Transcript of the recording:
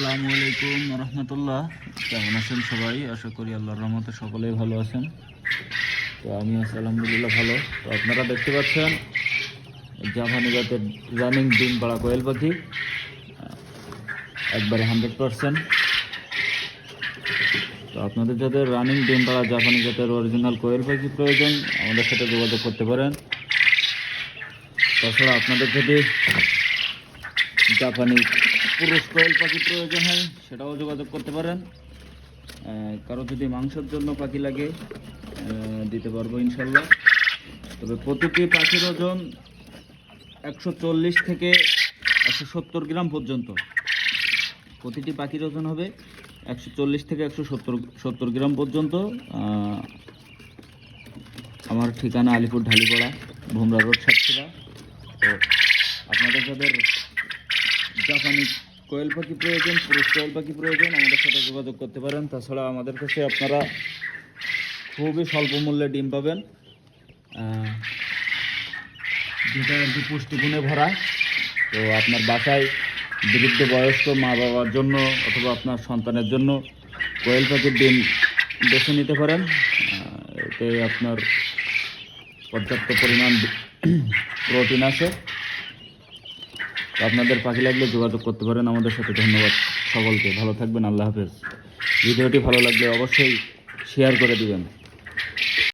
আসসালামু আলাইকুম রহমতুল্লাহ। কেমন আছেন সবাই? আশা করি আল্লাহর রহমতে সকলেই ভালো আছেন। তো আমি আছি আলহামদুলিল্লাহ ভালো। তো আপনারা দেখতে পাচ্ছেন জাপানি জাতের রানিং ডিম পাড়া কোয়েল পাখি, একবারে 100%। তো আপনাদের যাদের রানিং ডিম পাড়া জাপানি জাতের অরিজিনাল কোয়েল পাখি প্রয়োজন, আমাদের সাথে যোগাযোগ করতে পারেন। তাছাড়া আপনাদের যদি জাপানি পুরুষ কোয়েল পাখি প্রয়োজন হয়, সেটাও যোগাযোগ করতে পারেন। কারো যদি মাংসের জন্য পাখি লাগে দিতে পারবো ইনশাল্লাহ। তবে প্রতিটি পাখির ওজন 140 থেকে 170 গ্রাম পর্যন্ত। প্রতিটি পাখির ওজন হবে 140 থেকে 170 গ্রাম পর্যন্ত। আমার ঠিকানা আলিপুর ঢালিপাড়া, ভুমরা রোড, সাতক্ষীরা। তো আপনাদের যাদের জাপানি কোয়েল পাখি প্রয়োজন, পুরুষ কোয়েল পাখি প্রয়োজন, আমাদের সাথে যোগাযোগ করতে পারেন। তাছাড়া আমাদের কাছে আপনারা খুবই স্বল্প মূল্যে ডিম পাবেন, যেটা আর কি পুষ্টিগুণে ভরা। তো আপনার বাসায় বৃদ্ধ বয়স্ক মা বাবার জন্য অথবা আপনার সন্তানের জন্য কোয়েল পাখির ডিম বেছে নিতে পারেন। এতে আপনার পর্যাপ্ত পরিমাণ প্রোটিন আছে। আপনাদের পাখি লাগলে যোগাযোগ করতে পারেন আমাদের সাথে। ধন্যবাদ সকলকে, ভালো থাকবেন, আল্লাহ হাফেজ। ভিডিওটি ভালো লাগলে অবশ্যই শেয়ার করে দিবেন।